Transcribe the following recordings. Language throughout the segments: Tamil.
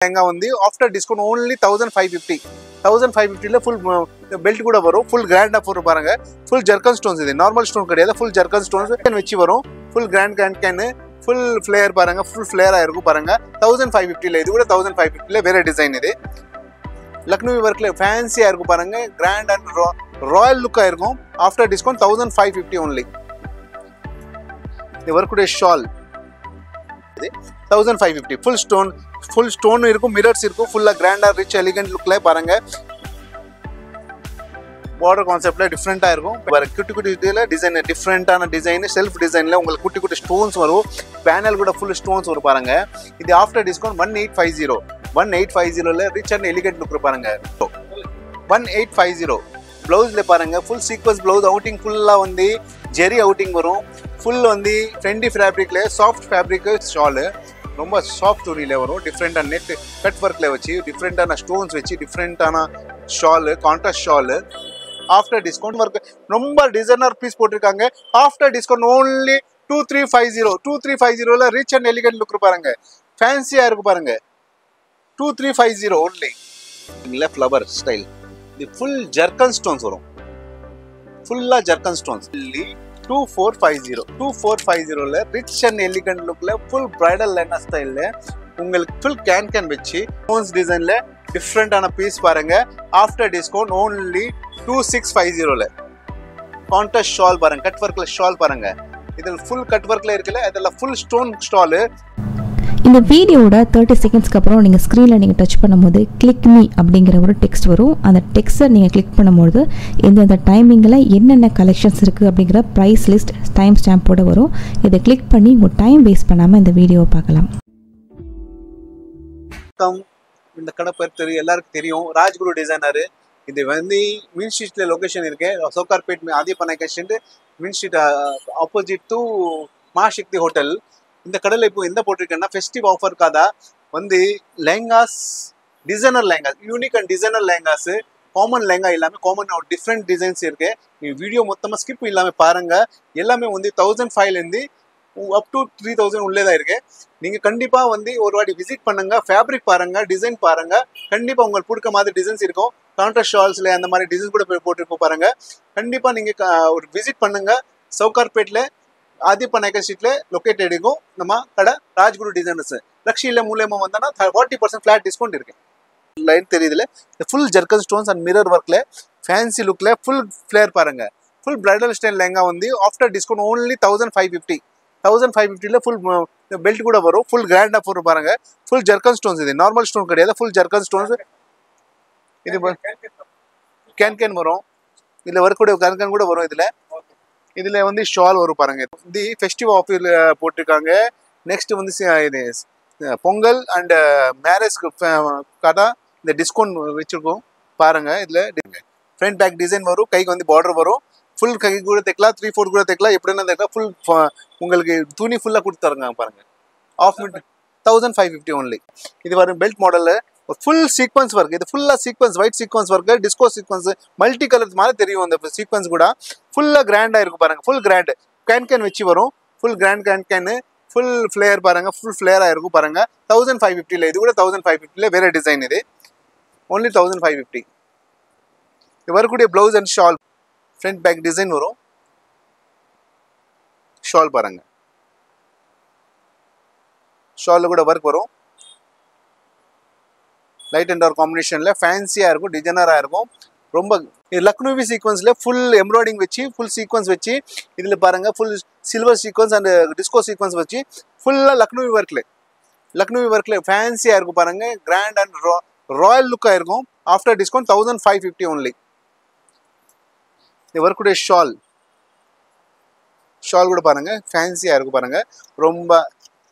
லெஹங்கா வந்து after discount only 1550. 1550 full belt கூட வரும். ஃபுல் கிராண்டா போட்டு பாருங்க. ஃபுல் ஜர்கன் ஸ்டோன்ஸ், இது நார்மல் ஸ்டோன் கிடையாது. ஃபுல் ஜர்கன் ஸ்டோன்ஸ் வச்சு வரும். Full grand can full flare பாருங்க. ஃபுல் ஃபிளேயரா இருக்கும் பாருங்க. 1550 இது கூட 1550 வேற டிசைன். இது லக்னோவி ஒர்க்ல ஃபேன்சியா இருக்கும் பாருங்க. கிராண்ட் அண்ட் ராயல் லுக்கா இருக்கும். After discount 1550 only. இந்த ஒர்க்குடைய ஷால் 1550 ஃபுல் ஸ்டோன் இருக்கும். மிரர்ஸ் இருக்கும். ஃபுல்லா கிராண்டா ரிச் எலிகன்ட் லுக்ல பாருங்க. பார்டர் கான்செப்ட்ல டிஃப்ரெண்டா இருக்கும். குட்டி குட்டி இதுல டிசைன், டிஃப்ரெண்டான டிசைன், செல்ஃப் டிசைன்ல உங்களுக்கு குட்டி குட்டி ஸ்டோன்ஸ் வரும். பேனல் கூட ஃபுல் ஸ்டோன்ஸ் வரும் பாருங்க. இது after discount 1850 rich and elegant look பாருங்க. 1850 பிளவுஸ்ல பாருங்க. ஃபுல் சீக்வன்ஸ் பிளவுஸ் அவுட்டிங் ஃபுல்லா வந்து ஜெரி அவுட்டிங் வரும். ஃபுல் வந்து ட்ரெண்டி ஃபேப்ரிக்ல சாஃப்ட் ஃபேப்ரிக் ஷாலு, ரொம்ப சாஃப்ட் துணியில வரும். டிஃப்ரெண்டான நெட் கட் ஒர்க்ல வச்சு, டிஃப்ரெண்டான ஸ்டோன்ஸ் வச்சு, டிஃப்ரெண்டான shawl, contrast shawl. After discount work ரொம்ப டிசைனர் பீஸ் போட்டிருக்காங்க. After discount only 2350 rich and elegant look பாருங்க. ஃபேன்சியா இருக்கு பாருங்க. 2350 only. இல்ல ஃப்ளவர் ஸ்டைல். இது ஃபுல் ஜர்கன் ஸ்டோன்ஸ் வரும். ஃபுல்லா zircon stones. 2450 rich and elegant லுக்ல ஃபுல் பிரைடல் லெஹங்கா ஸ்டைல்ல உங்களுக்கு ஃபுல் கேன் வச்சு ஸ்டோன்ஸ் டிசைன்ல டிஃப்ரெண்டான பீஸ் பாருங்க. After discount only 2650 contrast shawl பாருங்க. கட் ஒர்க்ல ஷால் பாருங்க. இதில் ஃபுல் கட் ஒர்க்ல இருக்குல்ல, அதில் ஃபுல் ஸ்டோன் ஸ்டாலு. இந்த வீடியோட 30 செகண்ட்ஸ்க்கு அப்புறம் நீங்கள் ஸ்க்ரீனில் நீங்கள் டச் பண்ணும்போது கிளிக் மீ அப்படிங்கிற ஒரு டெக்ஸ்ட் வரும். அந்த டெக்ஸ்ட்டை நீங்கள் கிளிக் பண்ணும்போது எந்தெந்த டைமிங்கில் என்னென்ன கலெக்ஷன்ஸ் இருக்குது அப்படிங்கிற ப்ரைஸ் லிஸ்ட் டைம் ஸ்டாம்போட வரும். இதை கிளிக் பண்ணி உங்கள் டைம் வேஸ்ட் பண்ணாமல் இந்த வீடியோவை பார்க்கலாம். இந்த கடை பேர் எல்லாருக்கும் தெரியும். ராஜ்குரு டிசைனர். இது வந்து மீன் ஸ்ட்ரீட்ல லொகேஷன் இருக்கு. Sowcarpet Adiappanaicken main street opposite to Masakthi hotel. இந்த கடையில் இப்போ எந்த போட்டிருக்கேன்னா ஃபெஸ்டிவ் ஆஃபருக்காக வந்து lehengas, designer lehengas, unique and designer lehengas, common lehenga இல்லாமல் காமன் டிஃப்ரெண்ட் டிசைன்ஸ் இருக்கு. நீ வீடியோ மொத்தமாக ஸ்கிப் இல்லாமல் பாருங்க. எல்லாமே வந்து 1500 அப் டு 3000 உள்ளே தான் இருக்கு. நீங்கள் கண்டிப்பாக வந்து ஒரு வாட்டி விசிட் பண்ணுங்க. ஃபேப்ரிக் பாருங்க, டிசைன் பாருங்க. கண்டிப்பாக உங்களுக்கு பிடிக்க மாதிரி டிசைன்ஸ் இருக்கும். கான்ட்ராஸ்ட் ஷால்ஸ்ல அந்த மாதிரி டிசைன்ஸ் கூட போட்டிருக்கோம் பாருங்க. கண்டிப்பாக நீங்கள் ஒரு விசிட் பண்ணுங்க. சவுகார்பேட்டில் ஆதிப்பநாயக்கன் ஸ்ட்ரீட்ல லொக்கேட்டட் இருக்கும் நம்ம கடை ராஜ்குரு டிசைனர்ஸ். லக்ஷியில மூலமா வந்தோன்னா 40% ஃபிளாட் டிஸ்கவுண்ட் இருக்கு. லைன் தெரியுதுல, full zircon stones and mirror ஒர்க்ல ஃபேன்சி லுக்ல ஃபுல் ஃபிளேர் பாருங்க. ஃபுல் பிரைடல் ஸ்டைல் லெஹங்கா வந்து after discount only 1550 full belt கூட வரும். ஃபுல் கிராண்டா போட்டு பாருங்க. ஃபுல் ஜர்கன் ஸ்டோன்ஸ், இது நார்மல் ஸ்டோன் கிடையாது. Full zircon stones. இது கேன் வரும். இதுல வரக்கூடிய கேன் கூட வரும். இதுல வந்து ஷால் வரும் பாருங்க. இது ஃபெஸ்டிவ் ஆஃபர்ல போட்டிருக்காங்க. நெக்ஸ்ட் வந்து இது பொங்கல் அண்ட் மேரேஜ்க்கு கடை இந்த டிஸ்கவுண்ட் வச்சிருக்கோம் பாருங்க. இதுல ஃப்ரண்ட் பேக் டிசைன் வரும். கைக்கு வந்து பார்டர் வரும். ஃபுல் கை கூட தைக்கலாம், 3/4 கூட தைக்கலாம், எப்படின்னா தைக்கலாம். ஃபுல் உங்களுக்கு துணி ஃபுல்லா கொடுத்துருங்க பாருங்க. Half meter 1550 only. இது வரும் பெல்ட் மாடல்ல ஃபுல் சீக்வன்ஸ் ஒர்க். இது ஃபுல்லா sequence, white sequence work, disco sequence, multi colours மாதிரி தெரியும். அந்த சீக்வன்ஸ் கூட ஃபுல்லா கிராண்டா இருக்கும் பாருங்க. ஃபுல் கிராண்ட் கேன் வச்சு வரும். Full grand can full flare பாருங்க. ஃபுல் ஃபிளேயரா இருக்கும் பாருங்க. 1550 இது கூட 1550 வேற டிசைன். இது ஓன்லி 1550. இது வரக்கூடிய blouse and shawl front back design வரும். ஷால் பாருங்க. ஷால்ல கூட ஒர்க் வரும். லைட் அண்ட் டார்க் காம்பினேஷன்ல ஃபேன்சியா இருக்கும், டிசைனரா இருக்கும். ரொம்ப லக்னோவி சீக்வன்ஸ்ல ஃபுல் எம்ப்ராய்டிங் வச்சு, ஃபுல் சீக்வன்ஸ் வச்சு, இதுல பாருங்க full silver sequence and disco sequence வச்சு ஃபுல்லா லக்னோவி ஒர்க்ல ஃபேன்சியா இருக்கும் பாருங்க. கிராண்ட் அண்ட் ராயல் லுக்கா இருக்கும். After discount 1550 only. இந்த ஒர்க்குடைய ஷால் கூட பாருங்க. ஃபேன்சியா இருக்கும் பாருங்க. ரொம்ப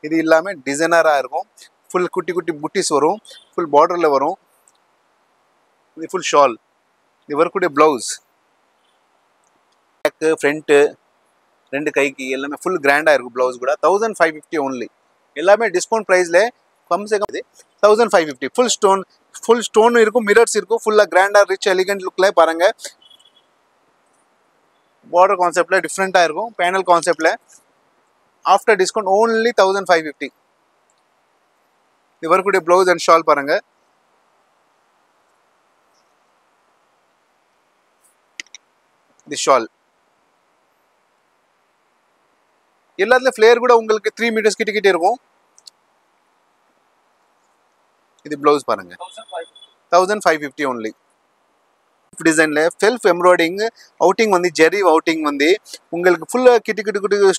இது இல்லாம டிசைனரா இருக்கும். ஃபுல் குட்டி குட்டி புட்டிஸ் வரும். ஃபுல் பார்டர்ல வரும். இது ஃபுல் ஷால். இது வரக்கூடிய பிளவுஸ், பேக்கு, ஃப்ரண்ட்டு, ரெண்டு கைக்கு எல்லாமே ஃபுல் கிராண்டா இருக்கும். பிளவுஸ் கூட 1550 only. எல்லாமே டிஸ்கவுண்ட் ப்ரைஸ்ல கம்சே கம் 1550. ஃபுல் ஸ்டோன் இருக்கும், மிரர்ஸ் இருக்கும். ஃபுல்லா கிராண்டா ரிச் எலிகன்ட் லுக்ல பாருங்க. பார்டர் கான்செப்ட்ல டிஃப்ரெண்டா இருக்கும். பேனல் கான்செப்ட்ல ஆஃப்டர் டிஸ்கவுண்ட் ஓன்லி 1550. இது வரக்கூடிய ப்ளவுஸ் அண்ட் ஷால் பாருங்க. இது ஷால். எல்லாத்துலயும் ஃபிளேர் கூட உங்களுக்கு 3 மீட்டர்ஸ் கிட்ட இருக்கும். இது ப்ளவுஸ் பாருங்க. 1550 only. டிசைன்ல செல்ஃப் எம்ப்ராய்டிங் அவுட்டிங் வந்து ஜெரி அவுட்டிங் வந்து உங்களுக்கு ஃபுல்லா கிட்டி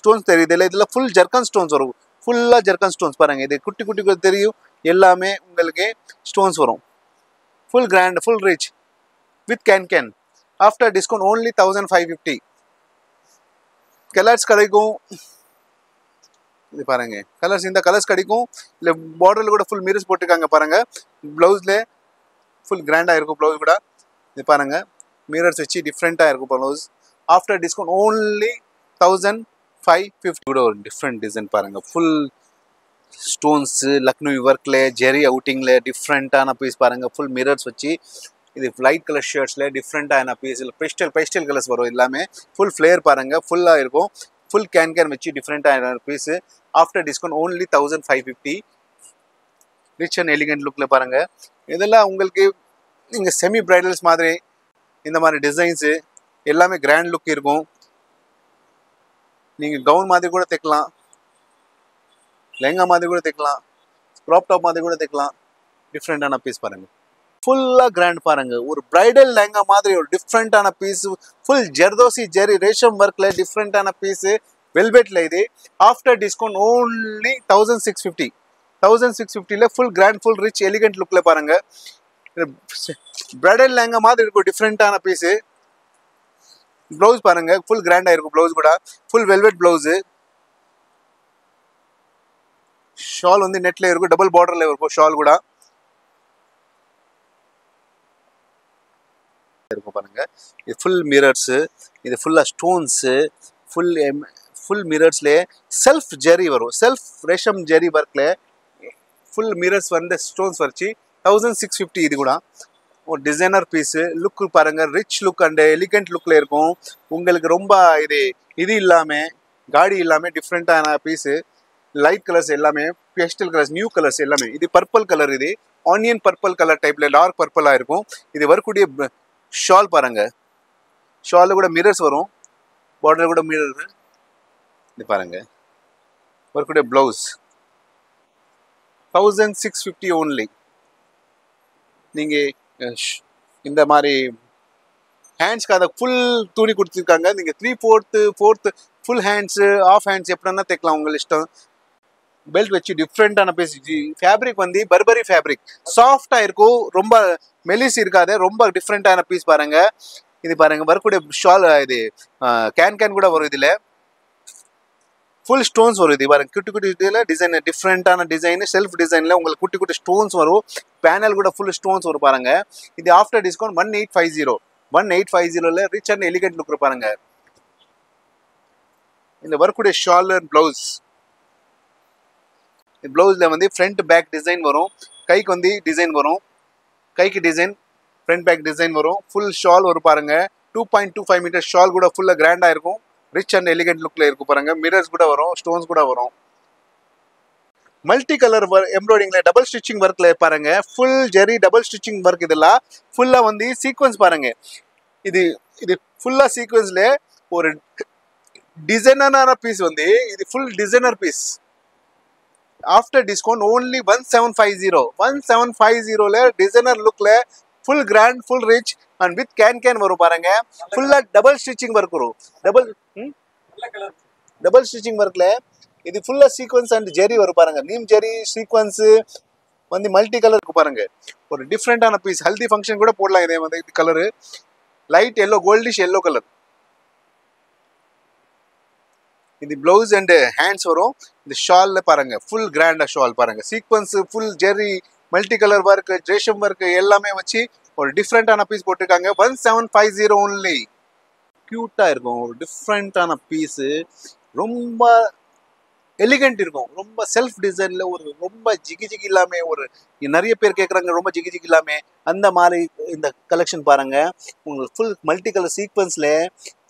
ஸ்டோன்ஸ் தெரியுது. இதுல ஃபுல் ஜர்கன் ஸ்டோன்ஸ் வரும். ஃபுல்லா ஜர்கன் ஸ்டோன்ஸ் பாருங்க. இது குட்டி தெரியும். எல்லாமே உங்களுக்கு ஸ்டோன்ஸ் வரும். Full grand, full rich with can. After discount only 1550. Colours கிடைக்கும். இது பாருங்க, கலர்ஸ் இந்த கலர்ஸ் கிடைக்கும். இல்லை பார்டர்ல கூட ஃபுல் மிரர்ஸ் போட்டுருக்காங்க பாருங்க. பிளவுஸ்ல ஃபுல் கிராண்டா இருக்கும் பிளவுஸ் கூட. இது பாருங்க, மிரர்ஸ் வச்சு டிஃப்ரெண்டா இருக்கும் பிளவுஸ். After discount only 1550. கூட ஒரு டிஃப்ரெண்ட் டிசைன் பாருங்க. ஃபுல் ஸ்டோன்ஸ் லக்னோ ஒர்க்ல ஜெரி அவுட்டிங்ல டிஃப்ரெண்டான பீஸ் பாருங்க. ஃபுல் மிரர்ஸ் வச்சு இது லைட் கலர் ஷர்ட்ஸ்ல டிஃப்ரெண்டான பீஸ். பேஸ்டல் கலர்ஸ் வரும். எல்லாமே ஃபுல் ஃபிளேர் பாருங்க. ஃபுல்லா இருக்கும். ஃபுல் கேன் வச்சு டிஃப்ரெண்டான piece. After discount only 1550. Rich and elegant லுக்ல பாருங்க. இதெல்லாம் உங்களுக்கு நீங்க செமி பிரைடல்ஸ் மாதிரி இந்த மாதிரி டிசைன்ஸ் எல்லாமே கிராண்ட் லுக் இருக்கும். நீங்க கவுன் மாதிரி கூட தைக்கலாம், லெங்கா மாதிரி கூட தைக்கலாம், க்ராப் டாப் மாதிரி கூட தைக்கலாம். டிஃப்ரெண்டான பீஸ் பாருங்க. ஃபுல்லா கிராண்ட் பாருங்க. ஒரு பிரைடல் லெங்கா மாதிரி ஒரு டிஃப்ரெண்டான பீஸ். ஃபுல் ஜெர்தோசி ஜெரி ரேஷம் ஒர்க்ல டிஃப்ரெண்டான பீஸ். வெல்வெட்ல இது. After discount only 1650. 1650ல full grand, full rich elegant லுக்ல பாருங்க. பிரைடல் லெங்கா மாதிரி இருக்கும். டிஃப்ரெண்டான பீஸ். ப்ளவுஸ் பாருங்க, ஃபுல் கிராண்டா இருக்கும். ப்ளவுஸ் கூட ஃபுல் வெல்வெட் ப்ளவுஸ். ஷால் வந்து நெட்ல இருக்கும். டபுள் பார்டர்ல இருக்கும் ஷால் கூட இருக்கும் பாருங்க. இது ஃபுல் மிரர்ஸ். இது ஃபுல்லா ஸ்டோன்ஸ். ஃபுல் மிரர்ஸ்ல செல்ஃப் ஜெரி வரும். செல்ஃப் ரேஷம் ஜெரி ஒர்க்ல ஃபுல் மிரர்ஸ் வந்து ஸ்டோன்ஸ் வச்சு 1650. இது கூட ஒரு டிசைனர் பீஸ். லுக் பாருங்க, ரிச் லுக் அண்ட் எலிகன்ட் லுக்ல இருக்கும். உங்களுக்கு ரொம்ப இது இல்லாம காடி இல்லாம டிஃப்ரெண்டான பீஸ். லைட் கலர்ஸ் எல்லாமே, பேஸ்டல் கலர்ஸ், நியூ கலர்ஸ் எல்லாமே. இது பர்பிள் கலர். இது ஆனியன் பர்பிள் கலர் டைப்ல டார்க் பர்பிளா இருக்கும். இது வரக்கூடிய ஷால் பாருங்க. ஷால்ல கூட மிரர்ஸ் வரும். பார்டர் கூட மிரர். இது பாருங்க, வரக்கூடிய பிளவுஸ் 1650 ஓன்லி. நீங்க இந்த மாதிரி ஹேண்ட்ஸ்க்காக ஃபுல் துணி கொடுத்துருக்காங்க. நீங்க 3/4 ஃபுல் ஹேண்ட்ஸ், ஆஃப் ஹேண்ட்ஸ் எப்படின்னா தைக்கலாம், உங்க இஷ்டம். பெல்ட் வச்சு டிஃப்ரெண்டான பீஸ். ஃபேப்ரிக் வந்து பர்பரி ஃபேப்ரிக். சாஃப்டா இருக்கும். ரொம்ப மெலிஸ் இருக்காது. ரொம்ப டிஃப்ரெண்டான பீஸ் பாருங்க. இது பாருங்க, வரக்கூடிய ஷால் இது கேன் கூட வரும். இதுல ஃபுல் ஸ்டோன்ஸ் வரும். இது பாருங்க, குட்டி இதுல டிசைன், டிஃப்ரெண்டான டிசைன். செல்ஃப் டிசைன்ல உங்களுக்கு குட்டி ஸ்டோன்ஸ் வரும். பேனல் கூட ஃபுல் ஸ்டோன்ஸ் வரும் பாருங்க. இது ஆஃப்டர் டிஸ்கவுண்ட் 1850. 1850ல ரிச் அண்ட் எலிகன்ட் லுக் பாருங்க. இந்த வரக்கூடிய ஷால் அண்ட் பிளவுஸ். பிளவுஸ்ல வந்து ஃப்ரண்ட் பேக் டிசைன் வரும். கைக்கு வந்து டிசைன் வரும். கைக்கு டிசைன், ஃப்ரண்ட் பேக் டிசைன் வரும். ஃபுல் ஷால் வரும் பாருங்க. 2.25 மீட்டர் ஷால் கூட ஃபுல்லா கிராண்டா இருக்கும். ரிச் அண்ட் எலிகன்ட் லுக்ல இருக்கும் பாருங்க. மிரர்ஸ் கூட வரும், ஸ்டோன்ஸ் கூட வரும். மல்டி கலர் எம்ப்ராய்டிங்ல டபுள் ஸ்டிச்சிங் ஒர்க்ல பாருங்க. ஃபுல் ஜெரி டபுள் ஸ்டிச்சிங் ஒர்க். இதெல்லாம் ஃபுல்லா வந்து சீக்வன்ஸ் பாருங்க. இது ஃபுல்லா சீக்வன்ஸ்ல ஒரு டிசைனரான பீஸ் வந்து இது full designer piece. After discount only 1750. 1750ல டிசைனர் லுக்ல full grand, full rich and with கேன் வரும் பாருங்க. ஃபுல்லா டபுள் ஸ்டிச்சிங் ஒர்க் வரும். டபுள் ஸ்டிச்சிங் ஒர்க்ல இது ஃபுல்லா சீக்வன்ஸ் அண்ட் ஜெரி வரும் பாருங்க. நீம் ஜெரி சீக்வன்ஸ் வந்து மல்டி கலர் இருக்கு பாருங்க. ஒரு டிஃப்ரெண்டான பீஸ். ஹல்தி ஃபங்க்ஷன் கூட போடலாம். இதே வந்து colour light yellow, goldish yellow colour. இது பிளவுஸ் அண்ட் ஹேண்ட்ஸ் வரும். இந்த ஷால்ல பாருங்க, ஃபுல் கிராண்டா ஷால் பாருங்க. சீக்வன்ஸ், ஃபுல் ஜெரி, multi colour work, racism work எல்லாமே வச்சு ஒரு டிஃப்ரெண்டான பீஸ் போட்டிருக்காங்க. 1750 ஓன்லி. கியூட்டா இருக்கும். ஒரு டிஃப்ரெண்டான பீஸ். ரொம்ப எலிகன்ட் இருக்கும். ரொம்ப செல்ஃப் டிசைன்ல ஒரு ரொம்ப ஜிகி இல்லாம, ஒரு நிறைய பேர் கேட்குறாங்க ரொம்ப ஜிகி இல்லாம, அந்த மாதிரி இந்த கலெக்ஷன் பாருங்க. உங்களுக்கு ஃபுல் மல்டி கலர் சீக்வன்ஸ்ல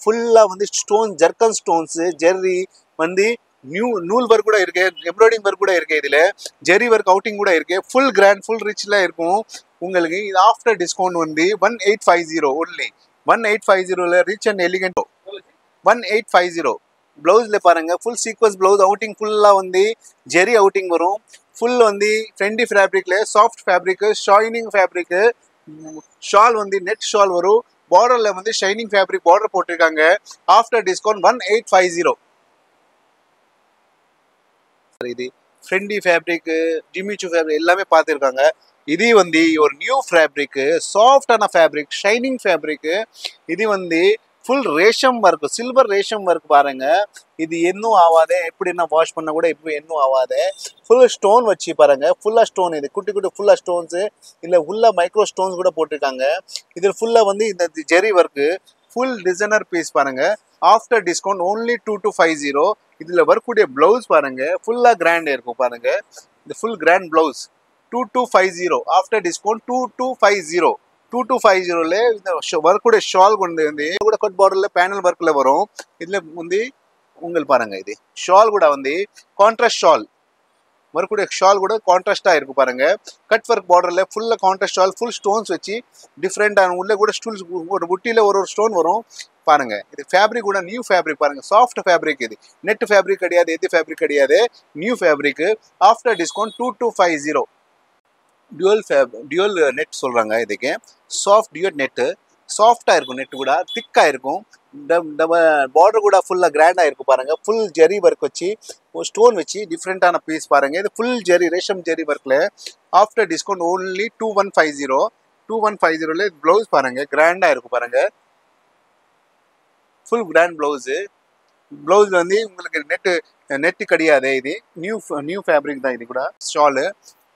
ஃபுல்லா வந்து ஸ்டோன், ஜர்கன் ஸ்டோன்ஸ், ஜெர்ரி வந்து நியூ நூல் ஒர்க் கூட இருக்கு, எம்ப்ராய்டிங் ஒர்க் கூட இருக்கு, இதுல ஜெரி ஒர்க் அவுட்டிங் கூட இருக்கு, ஃபுல் கிராண்ட் ஃபுல் ரிச்ல இருக்கும் உங்களுக்கு. இது ஆஃப்டர் டிஸ்கவுண்ட் வந்து 1850 ஒன்லி. 1850 rich and elegant. 1850 பிளவுஸ்ல பாருங்க ஃபுல் சீக்வன்ஸ் பிளவுஸ் அவுட்டிங் ஃபுல்லா வந்து ஜெரி அவுட்டிங் வரும். ஃபுல் வந்து ட்ரெண்டி ஃபேப்ரிக்ல soft fabric, shining fabric. Shawl வந்து நெட் ஷால் வரும். பார்டர்ல வந்து ஷைனிங் ஃபேப்ரிக் பார்டர் போட்டிருக்காங்க. After discount 1850. இது ட்ரெண்டி ஃபேப்ரிக், ஜிமிச்சு ஃபேப்ரிக் எல்லாமே பார்த்துருக்காங்க. இது வந்து ஒரு நியூ ஃபேப்ரிக், சாஃப்டான ஃபேப்ரிக், ஷைனிங் ஃபேப்ரிக். இது வந்து full racism work, silver racism work பாருங்க. இது இன்னும் ஆகாதே, எப்படின்னா வாஷ் பண்ண கூட இப்போ இன்னும் ஆகாதே. ஃபுல் ஸ்டோன் வச்சு பாருங்க, ஃபுல்லா ஸ்டோன். இது குட்டி குட்டி ஃபுல்லா ஸ்டோன்ஸ், இல்ல உள்ள மைக்ரோ ஸ்டோன்ஸ் கூட போட்டிருக்காங்க. இது ஃபுல்லா வந்து இந்த ஜெரி ஒர்க், ஃபுல் டிசைனர் பீஸ் பாருங்க. After discount only 2250. இதுல வரக்கூடிய பிளவுஸ் பாருங்க ஃபுல்லா கிராண்ட் இருக்கும் பாருங்க. இந்த full grand blouse 2250. After discount 2250. 2250ல இந்த வரக்கூடிய ஷால் கொண்டு வந்து கூட கட் பார்டர்ல பேனல் ஒர்க்ல வரும். இதுல வந்து உங்களுக்கு பாருங்க, இது ஷால் கூட வந்து கான்ட்ராஸ்ட் ஷால், வரக்கூடிய ஷால் கூட கான்ட்ராஸ்டா இருக்கு பாருங்க. கட் ஒர்க் பார்டர்ல ஃபுல்லா கான்ட்ராஸ்ட் ஷால், ஃபுல் ஸ்டோன்ஸ் வச்சு டிஃப்ரெண்டான உள்ள கூட ஸ்டூல்ஸ், ஒரு புட்டியில ஒரு ஸ்டோன் வரும் பாருங்க. இது ஃபேப்ரிக் கூட நியூ ஃபேப்ரிக் பாருங்க, சாஃப்ட் ஃபேப்ரிக். இது நெட் ஃபேப்ரிக் கிடையாது, எது ஃபேப்ரிக் கிடையாது, new fabric. After discount 2250. Dual net சொல்றாங்க இதுக்கு. சாஃப்ட் டியூல் நெட், சாஃப்டா இருக்கும், நெட் கூட திக்கா இருக்கும். பார்டர் கூட ஃபுல்லா கிராண்டா இருக்கும் பாருங்க. ஃபுல் ஜெரி ஒர்க் வச்சு ஸ்டோன் வச்சு டிஃப்ரெண்டான பீஸ் பாருங்க. இது ஃபுல் ஜெரி ரேஷம் ஜெரி ஒர்க்ல. After discount only 2150. 2150ல பிளவுஸ் பாருங்க கிராண்டா இருக்கும் பாருங்க. Full grand blouse. பிளவுஸ் வந்து உங்களுக்கு நெட்டு கிடையாது, இது நியூ ஃபேப்ரிக் தான். இது கூட ஷாலு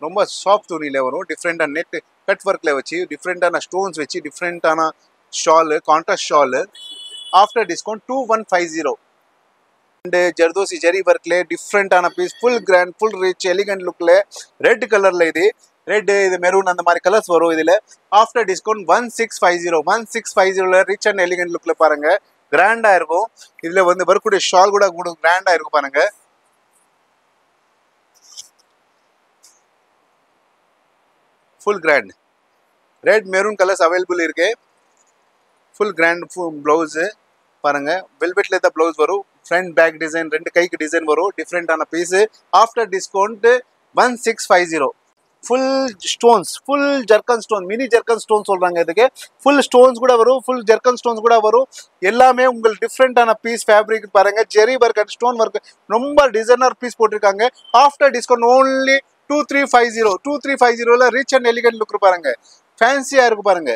ரொம்ப சாஃப்ட் துணியில வரும். டிஃப்ரெண்டான நெட் கட் ஒர்க்ல வச்சு டிஃப்ரெண்டான ஸ்டோன்ஸ் வச்சு டிஃப்ரெண்டான shawl, contrast shawl. After discount 2150. And zardozi zari ஒர்க்ல டிஃப்ரெண்டான piece, full grand full rich elegant லுக்ல. ரெட் கலர்ல, இது ரெட், இது மெரூன், அந்த மாதிரி கலர்ஸ் வரும் இதுல. After discount 1650. 1650ல ரிச் அண்ட் எலிகண்ட் லுக்ல பாருங்க, கிராண்டா இருக்கும். இதுல வந்து வரக்கூடிய ஷால் கூட கிராண்டா இருக்கும் பாருங்க. Full grand red maroon colours available இருக்கு. ஃபுல் கிராண்ட் பிளவுஸ் பாருங்க. வெல்வெட்ல தான் பிளவுஸ் வரும். ஃப்ரண்ட் பேக் டிசைன், ரெண்டு கைக்கு டிசைன் வரும். டிஃப்ரெண்டான piece. After discount 1650. Full stones, full zircon stone, mini zircon stone சொல்றாங்க இதுக்கு. ஃபுல் ஸ்டோன்ஸ் கூட வரும், ஃபுல் ஜர்கன் ஸ்டோன்ஸ் கூட வரும். எல்லாமே உங்களுக்கு டிஃப்ரெண்டான பீஸ் ஃபேப்ரிக் பாருங்க. Zari work and stone work, ரொம்ப டிசைனர் பீஸ் போட்டிருக்காங்க. After discount only 2350. 2350ல ரிச் அண்ட் எலிகண்ட் லுக் பாருங்க, ஃபேன்சியா இருக்கு பாருங்க.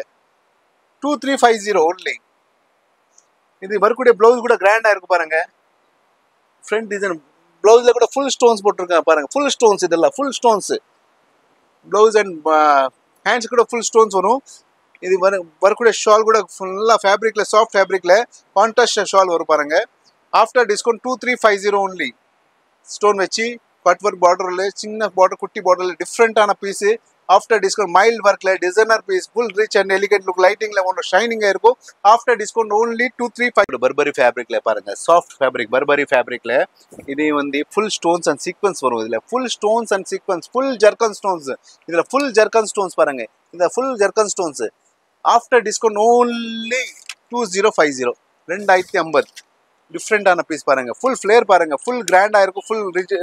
2350 ஓன்லி. இது வரக்கூடிய பிளவுஸ் கூட கிராண்டா இருக்கு பாருங்க. ஃப்ரண்ட் டிசைன் பிளவுஸ்ல கூட ஃபுல் ஸ்டோன்ஸ் போட்டிருக்காங்க பாருங்க. ஃபுல் ஸ்டோன்ஸ், இதெல்லாம் full stones. Blouse and hands கூட ஃபுல் ஸ்டோன்ஸ் வரும். இது வரக்கூடிய ஷால் கூட ஃபுல்லா ஃபேப்ரிக்ல, சாஃப்ட் ஃபேப்ரிக்ல கான்ட்ராஸ்ட் ஷால் வரும் பாருங்க. After discount 2350 only. ஸ்டோன் வச்சு கட் ஒர்க் பார்டர்ல, சின்ன பார்டர், குட்டி பார்டர்ல டிஃப்ரெண்டான பீஸ். ஆஃப்டர் டிஸ்கவுண்ட் மைல்ட் ஒர்க்ல designer piece, full rich and elegant look, லைட்டிங்ல ஒன்று ஷைனிங்கா இருக்கும். After discount only 2350. பர்பரி ஃபேப்ரிக்ல பாருங்க, சாஃப்ட் ஃபேப்ரிக் பர்பரி ஃபேப்ரிக்ல. இது வந்து ஃபுல் ஸ்டோன்ஸ் அண்ட் சீக்வன்ஸ் வரும். இதுல full stones and sequence, full zircon stones. இதுல ஃபுல் ஜர்கன் ஸ்டோன்ஸ் பாருங்க, இந்த full zircon stones. After discount only 2050. 2050. டிஃப்ரெண்டான பீஸ் பாருங்க. ஃபுல் ஃபிளேர் பாருங்க, ஃபுல் கிராண்டா இருக்கும். ஃபுல் ரிச்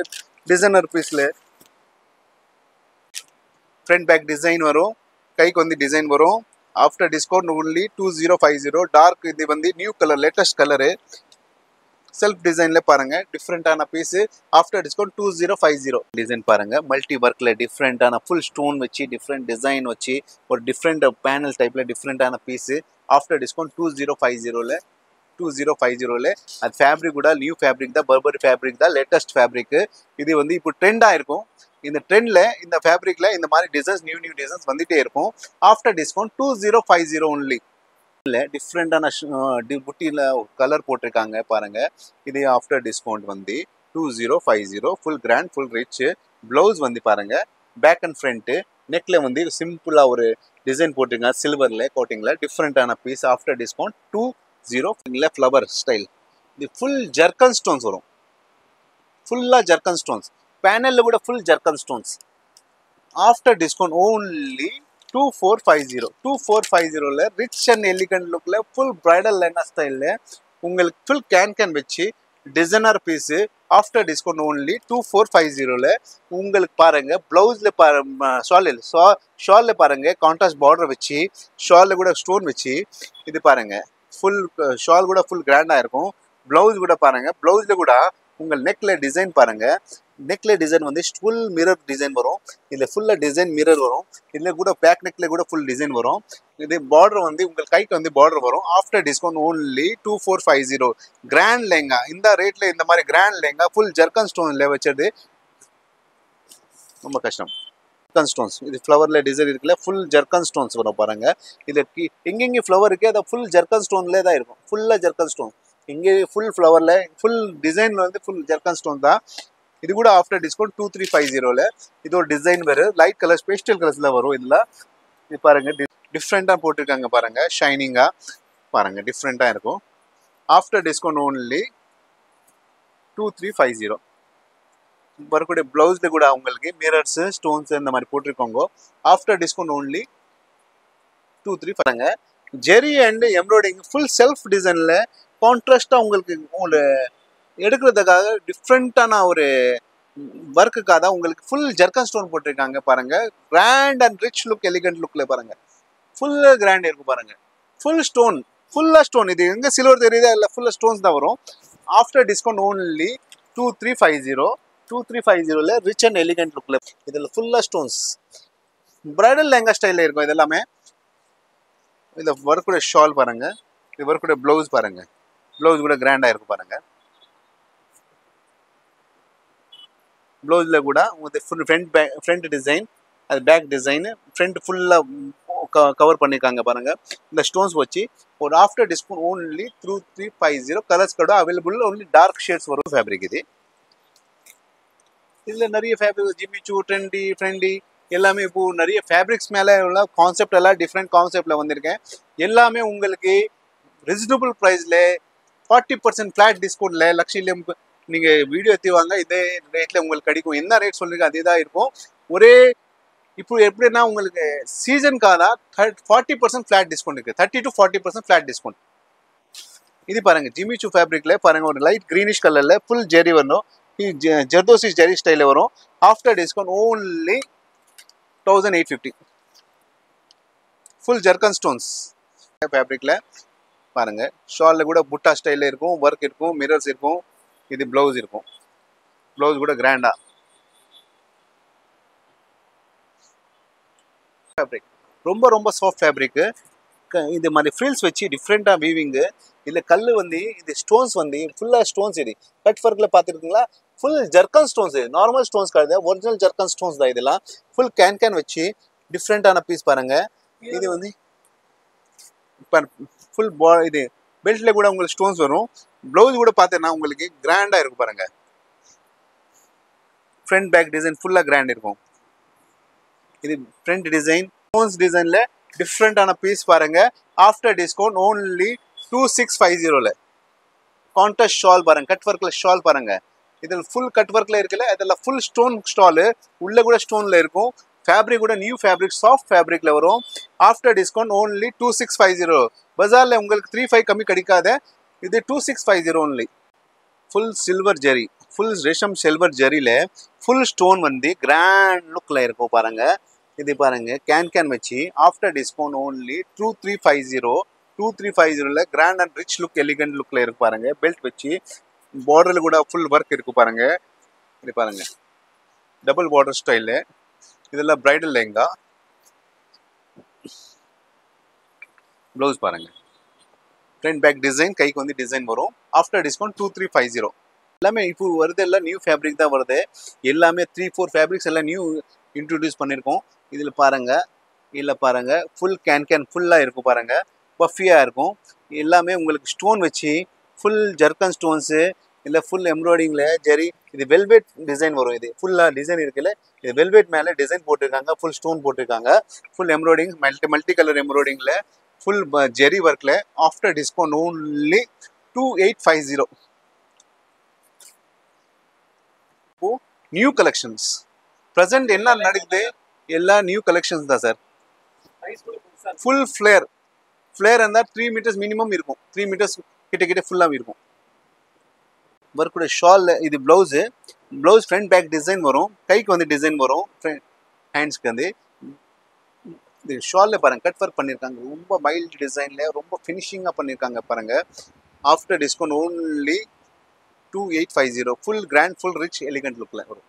டிசைனர் பீஸ்ல ஃப்ரண்ட் பேக் டிசைன் வரும், கைக்கு வந்து டிசைன் வரும். After discount only 2050. டார்க், இது வந்து new colour, latest colour. Self டிசைன்ல பாருங்க, டிஃப்ரெண்டான பீஸ். After discount 2050. டிசைன் பாருங்க, மல்டி ஒர்க்ல டிஃப்ரெண்டான ஃபுல் ஸ்டோன் வச்சு டிஃப்ரெண்ட் டிசைன் வச்சு ஒரு டிஃப்ரெண்ட் பேனல் டைப்ல டிஃப்ரெண்டான பீஸ். ஆஃப்டர் டிஸ்கவுண்ட் 2050ல 2050ல அது ஃபேப்ரிக் கூட நியூ ஃபேப்ரிக் தான், பர்பரி ஃபேப்ரிக் தான், லேட்டஸ்ட் ஃபேப்ரிக். இது வந்து இப்போ ட்ரெண்டா இருக்கும். இந்த ட்ரெண்ட்ல, இந்த ஃபேப்ரிக்ல இந்த மாதிரி டிசைன்ஸ், நியூ டிசைன்ஸ் வந்துட்டே இருக்கும். After discount 2050 only. இல்ல டிஃப்ரெண்டான புட்டியில கலர் போட்டிருக்காங்க பாருங்க. இது ஆஃப்டர் டிஸ்கவுண்ட் வந்து 2050. Full grand full rich. Blouse வந்து பாருங்க, பேக் அண்ட் ஃப்ரண்ட். நெக்ல வந்து சிம்பிளா ஒரு டிசைன் போட்டிருக்காங்க சில்வர்ல கோட்டிங்ல. டிஃப்ரெண்டான piece. After discount 20 flower style. இது ஃபுல் ஜர்கன் ஸ்டோன்ஸ் வரும். ஃபுல்லாக ஜர்க்கன் ஸ்டோன்ஸ். பேனலில் கூட full zircon stones. After discount only 2450. 2450ல ரிச் அண்ட் எலிகண்ட் லுக்கில் ஃபுல் பிரைடல் லெஹங்கா ஸ்டைலில் உங்களுக்கு ஃபுல் கேன் வச்சு designer piece. After discount only 2450ல உங்களுக்கு பாருங்கள் ப்ளவுஸில் ஷாலில் பாருங்கள் கான்ட்ராஸ்ட் பார்டர் வச்சு ஷாலில் கூட ஸ்டோன் வச்சு இது பாருங்கள் ஃபுல் ஷால் கூட ஃபுல் கிராண்டாக இருக்கும். ப்ளவுஸ் கூட பாருங்கள் ப்ளவுஸில் கூட உங்கள் நெக்கில் டிசைன் பாருங்கள். நெக்கில் டிசைன் வந்து ஃபுல் மிரர் டிசைன் வரும். இதில் ஃபுல்லாக டிசைன் மிரர் வரும். இதில் கூட பேக் நெக்கில் கூட ஃபுல் டிசைன் வரும். இது பார்டர் வந்து உங்கள் கைக்கு வந்து பார்டர் வரும். After discount only 2450. Grand lehenga இந்த ரேட்டில் இந்த மாதிரி கிராண்ட் லெஹங்கா ஃபுல் ஜர்க்கன் ஸ்டோனில் வச்சது ரொம்ப கஷ்டம். ஜர்க்கன் ஸ்டோன்ஸ் இது ஃப்ளவரில் டிசைன் இருக்குல்ல ஃபுல் ஜர்க்கன் ஸ்டோன்ஸ் வரும் பாருங்கள். இது எங்கெங்கே ஃப்ளவர் இருக்குது அதை ஃபுல் ஜர்க்கன் ஸ்டோன்லேயே தான் இருக்கும். ஃபுல்லாக ஜர்க்கன் ஸ்டோன். இங்கே ஃபுல் ஃப்ளவரில் ஃபுல் டிசைனில் வந்து ஃபுல் ஜர்க்கன் ஸ்டோன் தான். இது கூட ஆஃப்டர் டிஸ்கவுண்ட் 2350ல இது ஒரு டிசைன் வேறு லைட் கலர்ஸ் பேஸ்டல் கலர்ஸில் வரும். இதில் இது பாருங்கள் டிஃப்ரெண்ட்டாக போட்டிருக்காங்க பாருங்கள் ஷைனிங்காக பாருங்கள் டிஃப்ரெண்ட்டாக இருக்கும். After discount only 2350. வரக்கூடிய ப்ளவுஸில் கூட அவங்களுக்கு மிரர்ஸு ஸ்டோன்ஸு இந்த மாதிரி போட்டிருக்கோங்க. ஆஃப்டர் டிஸ்கவுண்ட் ஓன்லி 23 பாருங்க. ஜெரி அண்ட் எம்ப்ராய்டிங் ஃபுல் செல்ஃப் டிசைனில் கான்ட்ராஸ்டாக உங்களுக்கு எடுக்கிறதுக்காக டிஃப்ரெண்ட்டான ஒரு ஒர்க்குக்காக தான் உங்களுக்கு ஃபுல் ஜர்க்கன் ஸ்டோன் போட்டிருக்காங்க பாருங்கள். Grand and rich look elegant லுக்கில் பாருங்கள் ஃபுல்லாக கிராண்ட் இருக்கும் பாருங்கள். ஃபுல் ஸ்டோன் ஃபுல்லாக ஸ்டோன். இது எங்கே சில்வர் தெரியுதா இல்லை ஃபுல்லாக ஸ்டோன்ஸ் தான் வரும். After discount only 2350. 2350ல ரிச் அண்ட் எலிகண்ட் லுக்கில் இதில் ஃபுல்லாக ஸ்டோன்ஸ் பிரைடல் லெஹங்கா ஸ்டைலில் இருக்கும். இது எல்லாமே இதில் ஒர்க்குடைய ஷால் பாருங்கள். இது ஒர்க்குடைய ப்ளவுஸ் பாருங்கள். ப்ளவுஸ் கூட கிராண்டாக இருக்கும் பாருங்கள். ப்ளவுஸில் கூட உங்களுக்கு ஃபுல் ஃப்ரண்ட் டிசைன் அது பேக் டிசைனு ஃப்ரண்ட் ஃபுல்லாக கவர் பண்ணியிருக்காங்க பாருங்கள். இந்த ஸ்டோன்ஸ் வச்சு ஒரு ஆஃப்டர் டிஸ்கவுண்ட் ஓன்லி 2350. கலர்ஸ் கூட அவைலபிள். ஒன்லி டார்க் ஷேட்ஸ் வரும் ஃபேப்ரிக் இது. இதில் நிறைய ஃபேப்ரிக் ஜிமிச்சு ட்ரெண்டி எல்லாமே இப்போது நிறைய ஃபேப்ரிக்ஸ் மேலே உள்ள கான்செப்ட் எல்லாம் டிஃப்ரெண்ட் கான்செப்டில் வந்திருக்கேன். எல்லாமே உங்களுக்கு ரீசனபிள் ப்ரைஸில் 40% ஃப்ளாட் டிஸ்கவுண்ட்டில் லக்ஷிலியம் நீங்கள் வீடியோ எடுத்துவாங்க இதே ரேட்டில் உங்களுக்கு கிடைக்கும். என்ன ரேட் சொல்லுங்க அதே தான் இருக்கும். ஒரே இப்போ எப்படின்னா உங்களுக்கு சீசனுக்காக தான் 40% ஃப்ளாட் டிஸ்கவுண்ட் இருக்குது. 30 to 40% ஃப்ளாட் டிஸ்கவுண்ட். இது பாருங்கள் ஜிமிச்சு ஃபேப்ரிக்கில் பாருங்கள் ஒரு லைட் க்ரீனிஷ் கலரில் ஃபுல் ஜெரி வரணும். ஜர்தோசி ஜெரி ஸ்டைலில் வரும். After discount only 1850. Full zircon stones ஃபேப்ரிக்கில் பாருங்கள். ஷாலில் கூட புட்டா ஸ்டைலில் இருக்கும். ஒர்க் இருக்கும். மிரர்ஸ் இருக்கும். இது ப்ளவுஸ் இருக்கும். ப்ளவுஸ் கூட கிராண்டாக ஃபேப்ரிக் ரொம்ப ரொம்ப சாஃப்ட் ஃபேப்ரிக்கு. இது மாதிரி ஃப்ரில்ஸ் வச்சு டிஃப்ரெண்ட்டாக வீவிங்கு. இதில் கல் வந்து இது ஸ்டோன்ஸ் வந்து ஃபுல்லாக ஸ்டோன்ஸ். இது கட் ஒர்க்கில் பார்த்துருக்கீங்களா ஃபுல் ஜர்க்கன் ஸ்டோன்ஸு. நார்மல் ஸ்டோன்ஸ் கிடையாது ஒரிஜினல் ஜர்க்கன் ஸ்டோன்ஸ் தான். இதெல்லாம் ஃபுல் கேன் வச்சு டிஃப்ரெண்ட்டான பீஸ் பாருங்கள். இது வந்து இப்போ ஃபுல் இது பெல்ட்டில் கூட உங்களுக்கு ஸ்டோன்ஸ் வரும். ப்ளவுஸ் கூட பார்த்தீங்கன்னா உங்களுக்கு கிராண்டாக இருக்கும் பாருங்கள். ஃப்ரண்ட் பேக் டிசைன் ஃபுல்லாக கிராண்ட் இருக்கும். இது ஃப்ரண்ட் டிசைன் ஸ்டோன்ஸ் டிசைனில் டிஃப்ரெண்ட்டான பீஸ் பாருங்கள். ஆஃப்டர் டிஸ்கவுண்ட் ஓன்லி 2650ல கான்ட்ராஸ்ட் ஷால் பாருங்கள். கட் ஒர்க்கில் ஷால் பாருங்கள். இதில் ஃபுல் கட் ஒர்க்கில் இருக்குல்ல அதில் ஃபுல் ஸ்டோன் ஸ்டாலு உள்ளே கூட ஸ்டோனில் இருக்கும். ஃபேப்ரிக் கூட நியூ ஃபேப்ரிக் சாஃப்ட் ஃபேப்ரிக்கில் வரும். After discount only 2650. பஜாரில் உங்களுக்கு 35 கம்மி கிடைக்காத. இது 2650 only. Full silver zari full ரேஷம் சில்வர் ஜெரியில் ஃபுல் ஸ்டோன் வந்து கிராண்ட் லுக்கில் இருக்கும் பாருங்கள். இது பாருங்கள் கேன் வச்சு ஆஃப்டர் டிஸ்கவுண்ட் ஓன்லி 2350. 2350ல grand and rich look elegant லுக்கில் இருக்கு பாருங்கள். பெல்ட் வச்சு பார்டரில் கூட ஃபுல் ஒர்க் இருக்குது பாருங்கள். இது பாருங்கள் டபுள் பார்டர் ஸ்டைலு. இதெல்லாம் பிரைடல் லெஹங்கா. ப்ளவுஸ் பாருங்கள் ஃப்ரண்ட் பேக் டிசைன் கைக்கு வந்து டிசைன் வரும். After discount 2350. எல்லாமே இப்போ வருது எல்லாம் நியூ ஃபேப்ரிக் தான் வருது. எல்லாமே 3-4 ஃபேப்ரிக்ஸ் எல்லாம் நியூ இன்ட்ரடியூஸ் பண்ணியிருக்கோம். இதில் பாருங்கள் இதில் பாருங்கள் ஃபுல் கேன் ஃபுல்லாக இருக்கும் பாருங்கள். பஃபியாக இருக்கும். எல்லாமே உங்களுக்கு ஸ்டோன் வச்சு ஃபுல் ஜர்க்கன் ஸ்டோன்ஸு இல்லை ஃபுல் எம்ப்ராய்டிங்கில் ஜெரி. இது வெல்வெட் டிசைன் வரும். இது ஃபுல்லாக டிசைன் இருக்குல்ல இது வெல்வெட் மேலே டிசைன் போட்டிருக்காங்க. ஃபுல் ஸ்டோன் போட்டிருக்காங்க. ஃபுல் எம்ப்ராய்டிங் மல்டி கலர் எம்ப்ராய்டிங்கில் ஃபுல் ஜெரி ஒர்க்கில். After discount only 2850. இப்போ நியூ கலெக்ஷன்ஸ் ப்ரெசென்ட் என்ன நடக்குது எல்லா நியூ கலெக்ஷன்ஸ் தான் சார். ஃபுல் ஃப்ளேர் இருந்தால் 3 மீட்டர்ஸ் மினிமம் இருக்கும். 3 மீட்டர்ஸ் கிட்ட ஃபுல்லாக இருக்கும். ஒர்க்குடைய ஷால் இது ப்ளவுஸ் ஃப்ரண்ட் பேக் டிசைன் வரும். கைக்கு வந்து டிசைன் வரும். ஹேண்ட்ஸ்க்கு வந்து இது ஷாலில் பாருங்கள் கட் ஒர்க் பண்ணியிருக்காங்க. ரொம்ப மைல்டு டிசைனில் ரொம்ப ஃபினிஷிங்காக பண்ணியிருக்காங்க பாருங்கள். After discount only 2850. Full grand full rich elegant லுக்கில் வரும்.